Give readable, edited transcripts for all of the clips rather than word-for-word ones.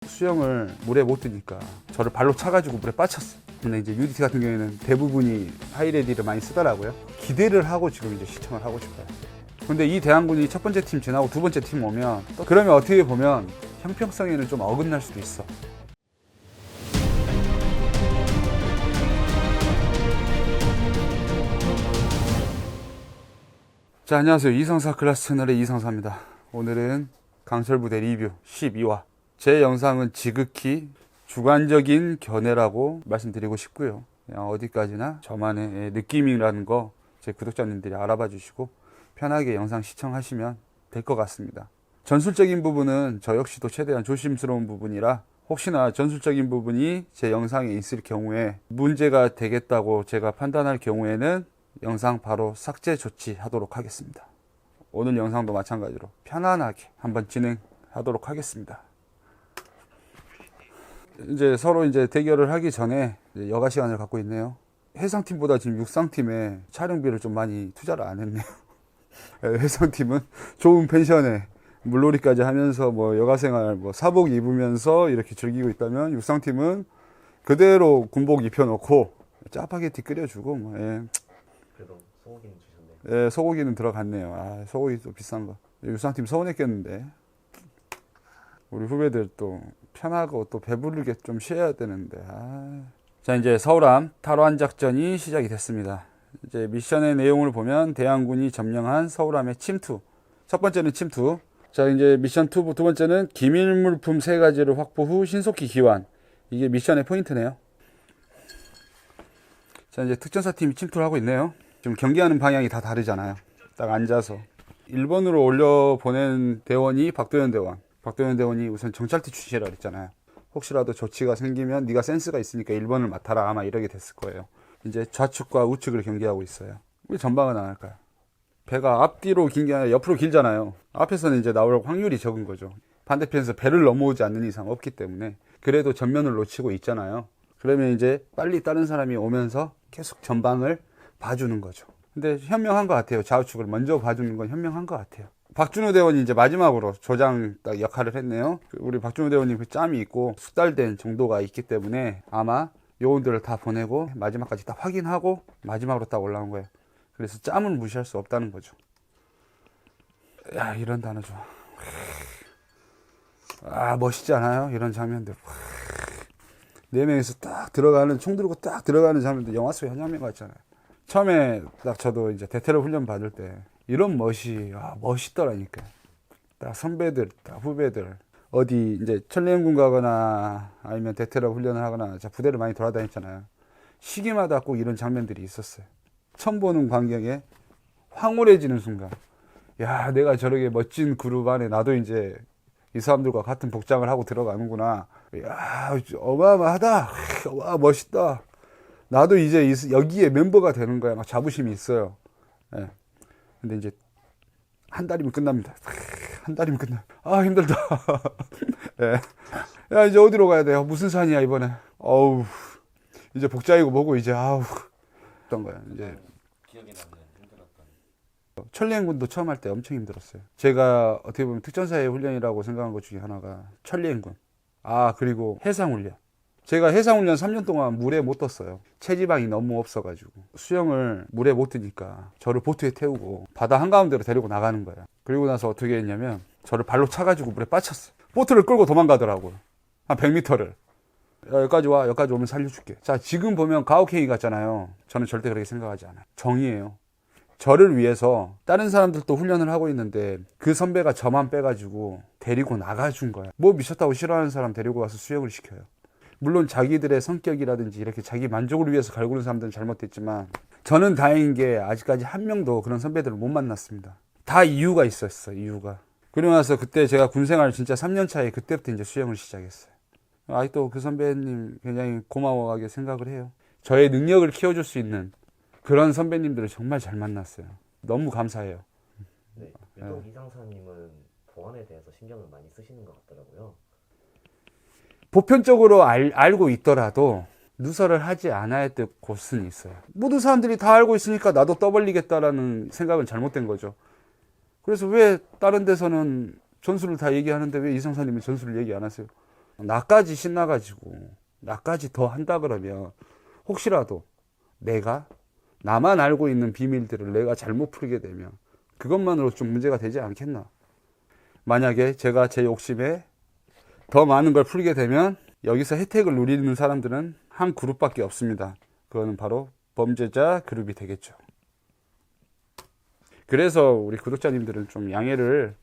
수영을 물에 못 뜨니까 저를 발로 차가지고 물에 빠쳤어. 근데 이제 UDT 같은 경우에는 대부분이 하이레디를 많이 쓰더라고요. 기대를 하고 지금 이제 시청을 하고 싶어요. 근데 이 대한군이 첫 번째 팀 지나고 두 번째 팀 오면 또 그러면 어떻게 보면 형평성에는 좀 어긋날 수도 있어. 자, 안녕하세요. 이성사 클래스 채널의 이성사입니다. 오늘은 강철부대 리뷰 12화. 제 영상은 지극히 주관적인 견해라고 말씀드리고 싶고요. 그냥 어디까지나 저만의 느낌이라는 거 제 구독자님들이 알아봐 주시고 편하게 영상 시청하시면 될 것 같습니다. 전술적인 부분은 저 역시도 최대한 조심스러운 부분이라 혹시나 전술적인 부분이 제 영상에 있을 경우에 문제가 되겠다고 제가 판단할 경우에는 영상 바로 삭제 조치하도록 하겠습니다. 오늘 영상도 마찬가지로 편안하게 한번 진행하도록 하겠습니다. 이제 서로 이제 대결을 하기 전에 여가 시간을 갖고 있네요. 해상팀보다 지금 육상팀에 촬영비를 좀 많이 투자를 안 했네요. 해상팀은 좋은 펜션에 물놀이까지 하면서 뭐 여가생활 뭐 사복 입으면서 이렇게 즐기고 있다면 육상팀은 그대로 군복 입혀놓고 짜파게티 끓여주고 뭐, 예. 그래도 소고기는 주셨네요. 예, 소고기는 들어갔네요. 아, 소고기 또 비싼 거. 육상팀 서운했겠는데. 우리 후배들 또 편하고 또 배부르게 좀 쉬어야 되는데. 아. 자, 이제 서울함 탈환 작전이 시작이 됐습니다. 이제 미션의 내용을 보면 대한군이 점령한 서울함의 침투. 첫 번째는 침투. 자, 이제 미션 2, 두 번째는 기밀 물품 3가지를 확보 후 신속히 기환. 이게 미션의 포인트네요. 자, 이제 특전사 팀이 침투를 하고 있네요. 지금 경기하는 방향이 다 다르잖아요. 딱 앉아서 1번으로 올려 보낸 대원이 박도현 대원. 박도현 대원이 우선 정찰대 출신이라 그랬잖아요. 혹시라도 조치가 생기면 네가 센스가 있으니까 1번을 맡아라, 아마 이러게 됐을 거예요. 이제 좌측과 우측을 경계하고 있어요. 왜 전방은 안 할까요? 배가 앞뒤로 긴 게 아니라 옆으로 길잖아요. 앞에서는 이제 나올 확률이 적은 거죠. 반대편에서 배를 넘어오지 않는 이상 없기 때문에. 그래도 전면을 놓치고 있잖아요. 그러면 이제 빨리 다른 사람이 오면서 계속 전방을 봐주는 거죠. 근데 현명한 것 같아요. 좌우측을 먼저 봐주는 건 현명한 것 같아요. 박준호 대원이 이제 마지막으로 조장 딱 역할을 했네요. 우리 박준호 대원님 그 짬이 있고 숙달된 정도가 있기 때문에 아마 요원들을 다 보내고 마지막까지 다 확인하고 마지막으로 딱 올라온 거예요. 그래서 짬을 무시할 수 없다는 거죠. 야, 이런 단어 좋아. 아, 멋있지 않아요? 이런 장면들. 4명이서 딱 들어가는, 총 들고 딱 들어가는 장면도 영화 속 현장면 같잖아요. 처음에 딱 저도 이제 대테러 훈련 받을 때 이런 멋이, 멋있더라니까. 딱 선배들, 딱 후배들, 어디 이제 천리행군 가거나 아니면 대테러 훈련을 하거나 부대를 많이 돌아다녔잖아요. 시기마다 꼭 이런 장면들이 있었어요. 처음 보는 광경에 황홀해지는 순간, 야, 내가 저렇게 멋진 그룹 안에 나도 이제 이 사람들과 같은 복장을 하고 들어가는구나. 야, 어마어마하다. 와, 멋있다. 나도 이제 여기에 멤버가 되는 거야. 막 자부심이 있어요. 예. 근데 이제 한 달이면 끝납니다. 한 달이면 끝나. 아, 힘들다. 예. 야, 이제 어디로 가야 돼요? 무슨 산이야 이번에? 어우, 이제 복장이고 뭐고 이제 아우. 어떤 거야 이제. 기억에 남는 힘들었던. 천리행군도 처음 할 때 엄청 힘들었어요. 제가 어떻게 보면 특전사의 훈련이라고 생각한 것 중에 하나가 천리행군. 아, 그리고 해상훈련. 제가 해상훈련 3년 동안 물에 못 떴어요. 체지방이 너무 없어가지고. 수영을 물에 못 뜨니까 저를 보트에 태우고 바다 한가운데로 데리고 나가는 거예요. 그리고 나서 어떻게 했냐면 저를 발로 차가지고 물에 빠쳤어요. 보트를 끌고 도망가더라고요. 한 100m를. 야, 여기까지 와. 여기까지 오면 살려줄게. 자, 지금 보면 가혹행위 같잖아요. 저는 절대 그렇게 생각하지 않아요. 정의예요. 저를 위해서 다른 사람들도 훈련을 하고 있는데 그 선배가 저만 빼가지고 데리고 나가준 거야. 뭐 미쳤다고 싫어하는 사람 데리고 가서 수영을 시켜요. 물론 자기들의 성격이라든지 이렇게 자기 만족을 위해서 갈구는 사람들은 잘못됐지만 저는 다행인 게 아직까지 한 명도 그런 선배들을 못 만났습니다. 다 이유가 있었어, 이유가. 그러고 나서 그때 제가 군생활 진짜 3년 차에 그때부터 이제 수영을 시작했어요. 아직도 그 선배님 굉장히 고마워하게 생각을 해요. 저의 능력을 키워줄 수 있는 그런 선배님들을 정말 잘 만났어요. 너무 감사해요. 네, 유독 이상사님은 보안에 대해서 신경을 많이 쓰시는 것 같더라고요. 보편적으로 알고 있더라도 누설을 하지 않아야 될 곳은 있어요. 모든 사람들이 다 알고 있으니까 나도 떠벌리겠다라는 생각은 잘못된 거죠. 그래서 왜 다른 데서는 전술을 다 얘기하는데 왜 이상사님은 전술을 얘기 안 하세요? 나까지 신나가지고 나까지 더 한다 그러면 혹시라도 내가 나만 알고 있는 비밀들을 내가 잘못 풀게 되면 그것만으로 좀 문제가 되지 않겠나. 만약에 제가 제 욕심에 더 많은 걸 풀게 되면 여기서 혜택을 누리는 사람들은 한 그룹밖에 없습니다. 그거는 바로 범죄자 그룹이 되겠죠. 그래서 우리 구독자님들은 좀 양해를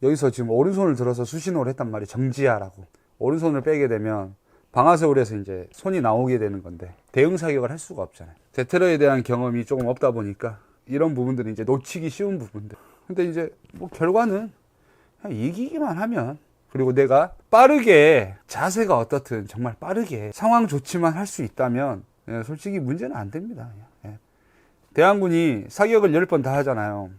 여기서 지금 오른손을 들어서 수신호를 했단 말이에요. 정지하라고. 오른손을 빼게 되면 방아쇠홀에서 이제 손이 나오게 되는 건데 대응 사격을 할 수가 없잖아요. 대테러에 대한 경험이 조금 없다 보니까 이런 부분들은 이제 놓치기 쉬운 부분들. 근데 이제 뭐 결과는 그냥 이기기만 하면, 그리고 내가 빠르게 자세가 어떻든 정말 빠르게 상황 좋지만 할 수 있다면 솔직히 문제는 안 됩니다. 그냥. 대항군이 사격을 10번 다 하잖아요.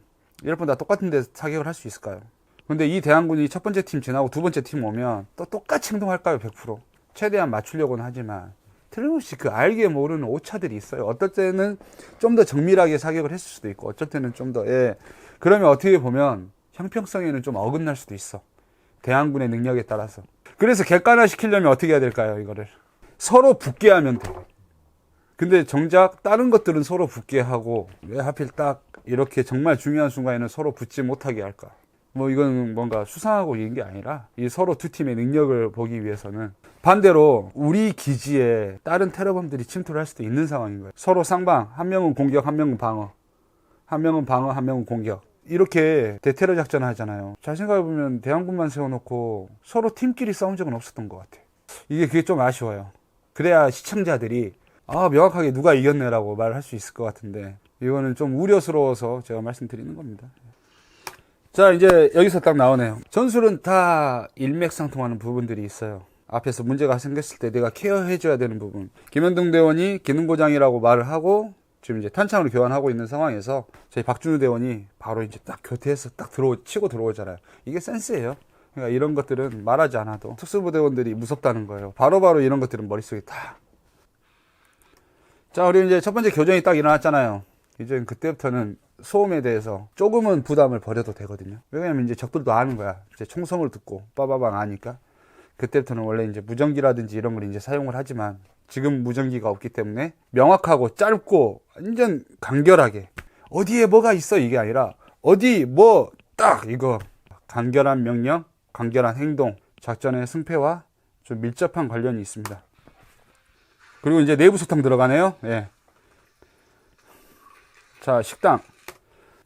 10번 다 똑같은 데 사격을 할 수 있을까요? 근데 이 대항군이 첫 번째 팀 지나고 두 번째 팀 오면 또 똑같이 행동할까요? 100%. 최대한 맞추려고는 하지만 틀림없이 그 알게 모르는 오차들이 있어요. 어떨 때는 좀 더 정밀하게 사격을 했을 수도 있고 어쩔 때는 좀 더, 그러면 어떻게 보면 형평성에는 좀 어긋날 수도 있어. 대항군의 능력에 따라서. 그래서 객관화 시키려면 어떻게 해야 될까요? 이거를 서로 붙게 하면 돼. 근데 정작 다른 것들은 서로 붙게 하고 왜 하필 딱 이렇게 정말 중요한 순간에는 서로 붙지 못하게 할까? 뭐 이건 뭔가 수상하고 이런 게 아니라 이 서로 두 팀의 능력을 보기 위해서는 반대로 우리 기지에 다른 테러범들이 침투를 할 수도 있는 상황인 거예요. 서로 쌍방, 한 명은 공격, 한 명은 방어, 한 명은 방어, 한 명은 공격, 이렇게 대테러 작전을 하잖아요. 잘 생각해보면 대항군만 세워놓고 서로 팀끼리 싸운 적은 없었던 것 같아요. 그게 좀 아쉬워요. 그래야 시청자들이 명확하게 누가 이겼네라고 말을 할 수 있을 것 같은데 이거는 좀 우려스러워서 제가 말씀드리는 겁니다. 자, 이제 여기서 딱 나오네요. 전술은 다 일맥상통하는 부분들이 있어요. 앞에서 문제가 생겼을 때 내가 케어해줘야 되는 부분. 김현동 대원이 기능고장이라고 말을 하고 지금 이제 탄창으로 교환하고 있는 상황에서 저희 박준우 대원이 바로 이제 딱 교대해서 딱 치고 들어오잖아요. 이게 센스예요. 그러니까 이런 것들은 말하지 않아도 특수부대원들이 무섭다는 거예요. 바로바로 이런 것들은 머릿속에 다. 자, 우리 이제 첫 번째 교전이 딱 일어났잖아요. 이제 그때부터는 소음에 대해서 조금은 부담을 버려도 되거든요. 왜냐면 이제 적들도 아는 거야. 이제 총성을 듣고 빠바방 아니까. 그때부터는 원래 이제 무전기라든지 이런 걸 이제 사용을 하지만 지금 무전기가 없기 때문에 명확하고 짧고 완전 간결하게 어디에 뭐가 있어 이게 아니라 어디 뭐 딱 이거 간결한 명령, 간결한 행동, 작전의 승패와 좀 밀접한 관련이 있습니다. 그리고 이제 내부 소탕 들어가네요. 예. 자, 식당.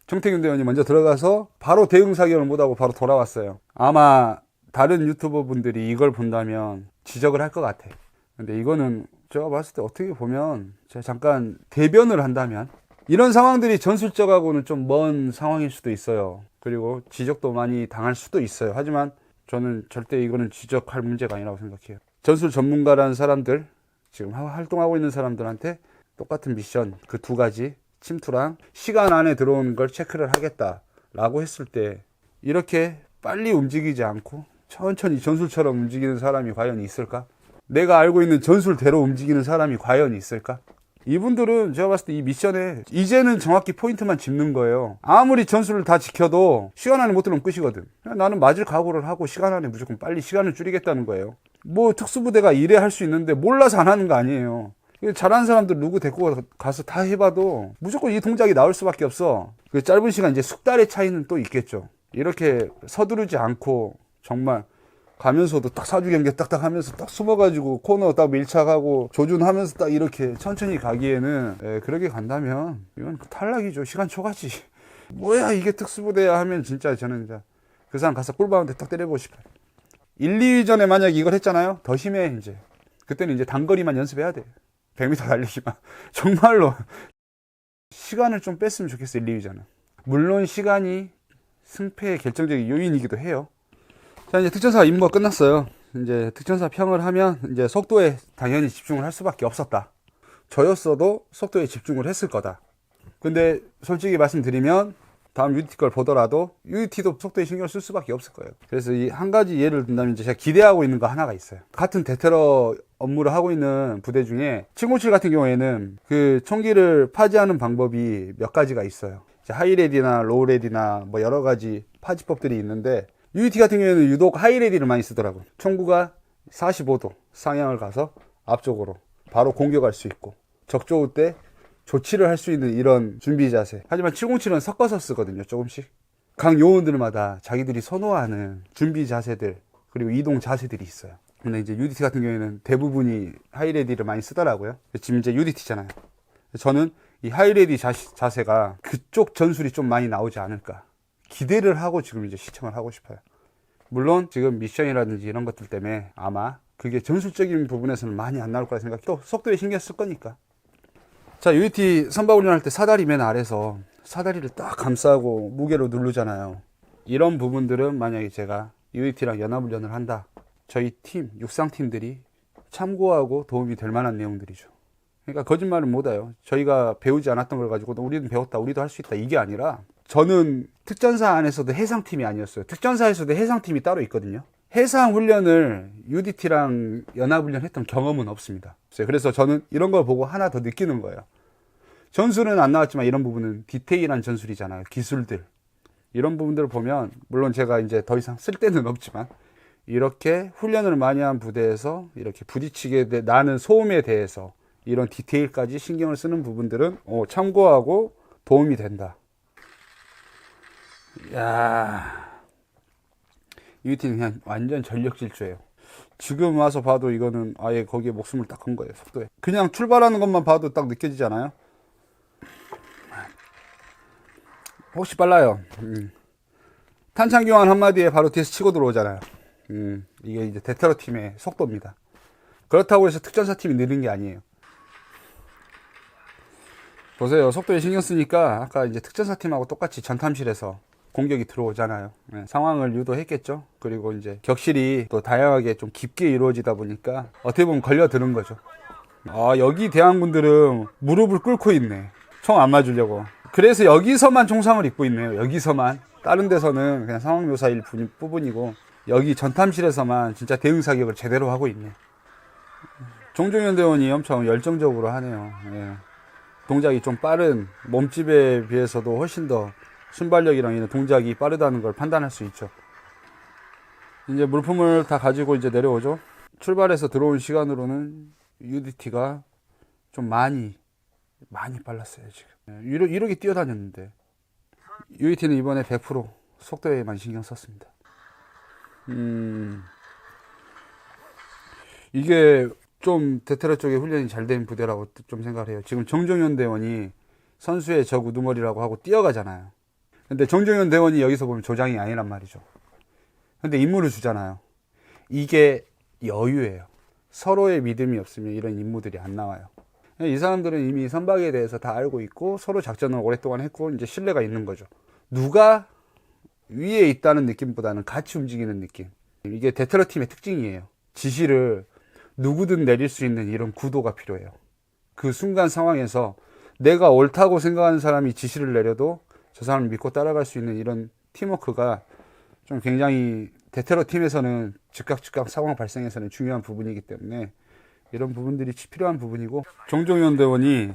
정태균 대원이 먼저 들어가서 바로 대응 사격을 못하고 바로 돌아왔어요. 아마 다른 유튜버 분들이 이걸 본다면 지적을 할 것 같아. 근데 이거는 제가 봤을 때 어떻게 보면 제가 잠깐 대변을 한다면 이런 상황들이 전술적하고는 좀 먼 상황일 수도 있어요. 그리고 지적도 많이 당할 수도 있어요. 하지만 저는 절대 이거는 지적할 문제가 아니라고 생각해요. 전술 전문가라는 사람들, 지금 활동하고 있는 사람들한테 똑같은 미션 그 두 가지 침투랑 시간 안에 들어오는 걸 체크를 하겠다라고 했을 때 이렇게 빨리 움직이지 않고 천천히 전술처럼 움직이는 사람이 과연 있을까? 내가 알고 있는 전술대로 움직이는 사람이 과연 있을까? 이분들은 제가 봤을 때 이 미션에 이제는 정확히 포인트만 짚는 거예요. 아무리 전술을 다 지켜도 시간 안에 못 들어오면 끝이거든. 나는 맞을 각오를 하고 시간 안에 무조건 빨리 시간을 줄이겠다는 거예요. 뭐 특수부대가 이래 할 수 있는데 몰라서 안 하는 거 아니에요. 잘하는 사람들 누구 데리고 가서 다 해봐도 무조건 이 동작이 나올 수밖에 없어. 그 짧은 시간 이제 숙달의 차이는 또 있겠죠. 이렇게 서두르지 않고 정말 가면서도 딱 사주 경계 딱딱 하면서 딱 숨어가지고 코너 딱 밀착하고 조준하면서 딱 이렇게 천천히 가기에는 그렇게 간다면 이건 탈락이죠. 시간 초과지. 뭐야 이게 특수부대야 하면 진짜 저는 이제 그 사람 가서 꿀밤한테 딱 때려보고 싶어요. 1, 2위전에 만약에 이걸 했잖아요. 더 심해 이제. 그때는 이제 단거리만 연습해야 돼. 100m 달리기만. 정말로 시간을 좀 뺐으면 좋겠어요. 1, 2위전은. 물론 시간이 승패의 결정적인 요인이기도 해요. 자, 이제 특전사 임무가 끝났어요. 이제 특전사 평을 하면 이제 속도에 당연히 집중을 할 수밖에 없었다. 저였어도 속도에 집중을 했을 거다. 근데 솔직히 말씀드리면 다음 UDT 걸 보더라도 UDT도 속도에 신경을 쓸 수밖에 없을 거예요. 그래서 이 한 가지 예를 든다면 이제 제가 기대하고 있는 거 하나가 있어요. 같은 대테러 업무를 하고 있는 부대 중에 707 같은 경우에는 그 총기를 파지하는 방법이 몇 가지가 있어요. 이제 하이레디나 로우레디나 뭐 여러 가지 파지법들이 있는데 UDT 같은 경우에는 유독 하이레디를 많이 쓰더라고요. 총구가 45도 상향을 가서 앞쪽으로 바로 공격할 수 있고 적조우 때 조치를 할 수 있는 이런 준비 자세. 하지만 707은 섞어서 쓰거든요. 조금씩. 각 요원들마다 자기들이 선호하는 준비 자세들 그리고 이동 자세들이 있어요. 근데 이제 UDT 같은 경우에는 대부분이 하이레디를 많이 쓰더라고요. 지금 이제 UDT잖아요. 저는 이 하이레디 자세가 그쪽 전술이 좀 많이 나오지 않을까 기대를 하고 지금 이제 시청을 하고 싶어요. 물론 지금 미션이라든지 이런 것들 때문에 아마 그게 전술적인 부분에서는 많이 안 나올 거라 생각해. 또 속도에 신경 쓸 거니까. 자, UDT 선박 훈련할 때 사다리 맨 아래서 사다리를 딱 감싸고 무게로 누르잖아요. 이런 부분들은 만약에 제가 UDT랑 연합훈련을 한다. 저희 팀, 육상팀들이 참고하고 도움이 될 만한 내용들이죠. 그러니까 거짓말은 못해요. 저희가 배우지 않았던 걸 가지고 우리는 배웠다, 우리도 할 수 있다. 이게 아니라 저는 특전사 안에서도 해상팀이 아니었어요. 특전사에서도 해상팀이 따로 있거든요. 해상훈련을 UDT랑 연합훈련 했던 경험은 없습니다. 그래서 저는 이런 걸 보고 하나 더 느끼는 거예요. 전술은 안 나왔지만 이런 부분은 디테일한 전술이잖아요. 기술들. 이런 부분들을 보면 물론 제가 이제 더 이상 쓸 데는 없지만 이렇게 훈련을 많이 한 부대에서 이렇게 부딪히게 나는 소음에 대해서 이런 디테일까지 신경을 쓰는 부분들은 참고하고 도움이 된다. 야, UDT는 그냥 완전 전력 질주예요. 지금 와서 봐도 이거는 아예 거기에 목숨을 딱 건 거예요. 속도에. 그냥 출발하는 것만 봐도 딱 느껴지잖아요. 혹시 빨라요. 탄창 교환 한마디에 바로 뒤에서 치고 들어오잖아요. 이게 이제 대테러 팀의 속도입니다. 그렇다고 해서 특전사 팀이 느린 게 아니에요. 보세요. 속도에 신경 쓰니까 아까 이제 특전사 팀하고 똑같이 전탐실에서 공격이 들어오잖아요. 상황을 유도했겠죠. 그리고 이제 격실이 또 다양하게 좀 깊게 이루어지다 보니까 어떻게 보면 걸려드는 거죠. 아, 여기 대항군들은 무릎을 꿇고 있네. 총 안 맞으려고. 그래서 여기서만 총상을 입고 있네요. 여기서만. 다른 데서는 그냥 상황 묘사일 부분이고 여기 전탐실에서만 진짜 대응 사격을 제대로 하고 있네. 종종현 대원이 엄청 열정적으로 하네요. 예. 동작이 좀 빠른 몸집에 비해서도 훨씬 더 순발력이랑 이런 동작이 빠르다는 걸 판단할 수 있죠. 이제 물품을 다 가지고 이제 내려오죠. 출발해서 들어온 시간으로는 UDT가 좀 많이 빨랐어요, 지금. 이렇게 뛰어다녔는데. UDT는 이번에 100% 속도에만 신경 썼습니다. 이게 좀 대테러 쪽에 훈련이 잘 된 부대라고 좀 생각을 해요. 지금 정종현 대원이 선수의 적 우두머리라고 하고 뛰어가잖아요. 근데 정종현 대원이 여기서 보면 조장이 아니란 말이죠. 근데 임무를 주잖아요. 이게 여유예요. 서로의 믿음이 없으면 이런 임무들이 안 나와요. 이 사람들은 이미 선박에 대해서 다 알고 있고 서로 작전을 오랫동안 했고 이제 신뢰가 있는 거죠. 누가 위에 있다는 느낌보다는 같이 움직이는 느낌. 이게 대테러 팀의 특징이에요. 지시를 누구든 내릴 수 있는 이런 구도가 필요해요. 그 순간 상황에서 내가 옳다고 생각하는 사람이 지시를 내려도 저 사람을 믿고 따라갈 수 있는 이런 팀워크가 좀 굉장히 대테러 팀에서는 즉각 상황 발생에서는 중요한 부분이기 때문에 이런 부분들이 필요한 부분이고 정종현 대원이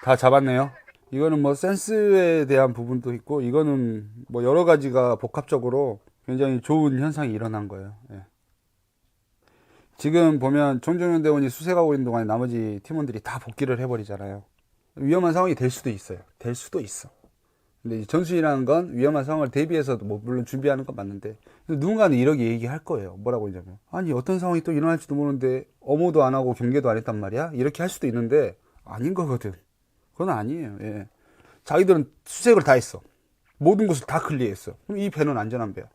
다 잡았네요. 이거는 뭐 센스에 대한 부분도 있고 이거는 뭐 여러 가지가 복합적으로 굉장히 좋은 현상이 일어난 거예요. 예. 지금 보면 정종현 대원이 수색하고 있는 동안에 나머지 팀원들이 다 복귀를 해버리잖아요. 위험한 상황이 될 수도 있어요. 될 수도 있어. 근데 전술이라는 건 위험한 상황을 대비해서도 뭐 물론 준비하는 건 맞는데 누군가는 이렇게 얘기할 거예요. 뭐라고 하냐면 아니 어떤 상황이 또 일어날지도 모르는데 어모도 안 하고 경계도 안 했단 말이야? 이렇게 할 수도 있는데 아닌 거거든. 그건 아니에요. 예. 자기들은 수색을 다 했어. 모든 것을 다 클리어했어. 그럼 이 배는 안전한 배야.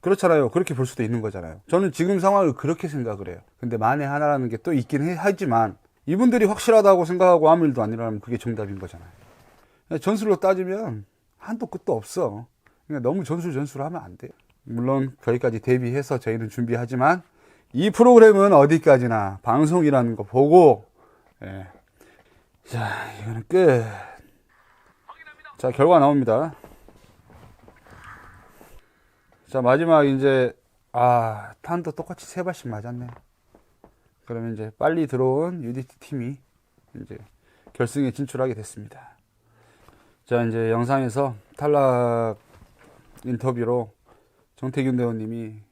그렇잖아요. 그렇게 볼 수도 있는 거잖아요. 저는 지금 상황을 그렇게 생각을 해요. 근데 만에 하나라는 게 또 있긴 하지만 이분들이 확실하다고 생각하고 아무 일도 안 일어나면 그게 정답인 거잖아요. 전술로 따지면 한도 끝도 없어. 그러니까 너무 전술을 하면 안 돼요. 물론 거기까지 대비해서 저희는 준비하지만 이 프로그램은 어디까지나 방송이라는 거 보고 예. 자 이거는 끝. 자 결과 나옵니다. 자, 마지막 이제 탄도 똑같이 3발씩 맞았네. 그러면 이제 빨리 들어온 UDT 팀이 이제 결승에 진출하게 됐습니다. 자, 이제 영상에서 탈락 인터뷰로 정태균 대원님이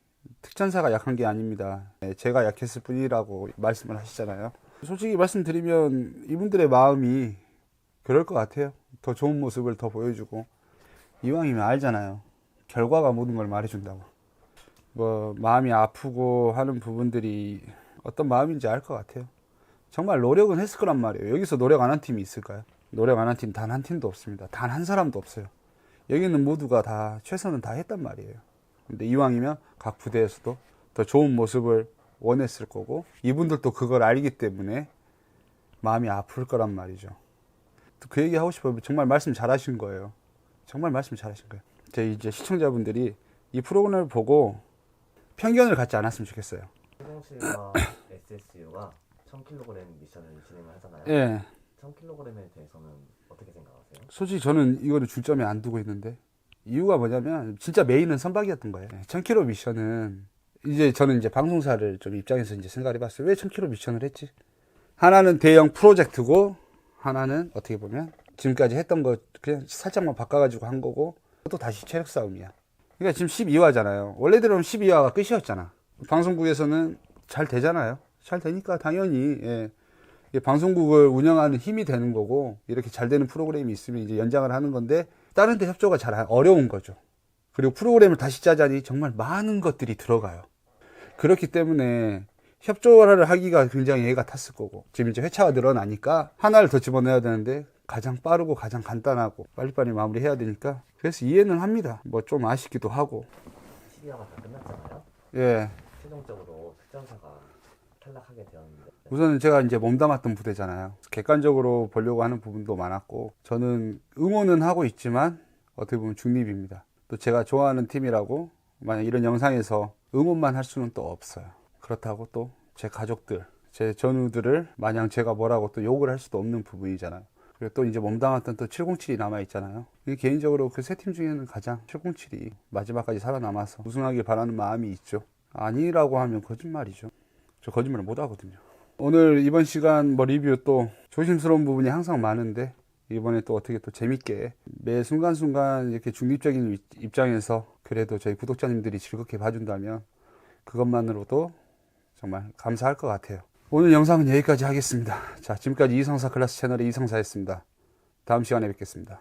특전사가 약한 게 아닙니다. 네, 제가 약했을 뿐이라고 말씀을 하시잖아요. 솔직히 말씀드리면 이분들의 마음이 그럴 것 같아요. 더 좋은 모습을 더 보여주고, 이왕이면 알잖아요. 결과가 모든 걸 말해준다고. 뭐 마음이 아프고 하는 부분들이 어떤 마음인지 알 것 같아요. 정말 노력은 했을 거란 말이에요. 여기서 노력 안 한 팀이 있을까요? 노력 안 한 팀 단 한 팀도 없습니다. 단 한 사람도 없어요. 여기는 모두가 다 최선은 다 했단 말이에요. 근데 이왕이면 각 부대에서도 더 좋은 모습을 원했을 거고, 이분들도 그걸 알기 때문에 마음이 아플 거란 말이죠. 그 얘기 하고 싶어요. 정말 말씀 잘하신 거예요. 정말 말씀 잘하신 거예요. 제 이제 시청자분들이 이 프로그램을 보고 편견을 갖지 않았으면 좋겠어요. 707과 SSU가 1000kg 미션을 진행을 하잖아요. 예. 1000kg에 대해서는 어떻게 생각하세요? 솔직히 저는 이거를 중점에 안 두고 있는데, 이유가 뭐냐면 진짜 메인은 선박이었던 거예요. 1000km 미션은 이제 저는 이제 방송사를 좀 입장에서 이제 생각해 봤어요. 왜 1000km 미션을 했지? 하나는 대형 프로젝트고, 하나는 어떻게 보면 지금까지 했던 거 그냥 살짝만 바꿔가지고 한 거고, 또 다시 체력 싸움이야. 그러니까 지금 12화잖아요. 원래대로는 12화가 끝이었잖아. 방송국에서는 잘 되잖아요. 잘 되니까 당연히 이게 방송국을 운영하는 힘이 되는 거고, 이렇게 잘 되는 프로그램이 있으면 이제 연장을 하는 건데, 다른 데 협조가 잘 어려운 거죠. 그리고 프로그램을 다시 짜자니 정말 많은 것들이 들어가요. 그렇기 때문에 협조를 하기가 굉장히 애가 탔을 거고, 지금 이제 회차가 늘어나니까 하나를 더 집어넣어야 되는데 가장 빠르고 가장 간단하고 빨리빨리 마무리해야 되니까, 그래서 이해는 합니다. 뭐 좀 아쉽기도 하고. 12화가 다 끝났잖아요. 예. 최종적으로 특전사가 탈락하게 되었는데, 우선은 제가 이제 몸담았던 부대잖아요. 객관적으로 보려고 하는 부분도 많았고, 저는 응원은 하고 있지만 어떻게 보면 중립입니다. 또 제가 좋아하는 팀이라고 만약 이런 영상에서 응원만 할 수는 또 없어요. 그렇다고 또 제 가족들, 제 전우들을 마냥 제가 뭐라고 또 욕을 할 수도 없는 부분이잖아요. 그리고 또 이제 몸담았던 또 707이 남아있잖아요. 개인적으로 그 세 팀 중에는 가장 707이 마지막까지 살아남아서 우승하길 바라는 마음이 있죠. 아니라고 하면 거짓말이죠. 저 거짓말을 못 하거든요. 오늘 이번 시간 뭐 리뷰 또 조심스러운 부분이 항상 많은데, 이번에 또 어떻게 또 재밌게 매 순간순간 이렇게 중립적인 입장에서 그래도 저희 구독자님들이 즐겁게 봐준다면 그것만으로도 정말 감사할 것 같아요. 오늘 영상은 여기까지 하겠습니다. 자, 지금까지 이성사 클래스 채널의 이성사였습니다. 다음 시간에 뵙겠습니다.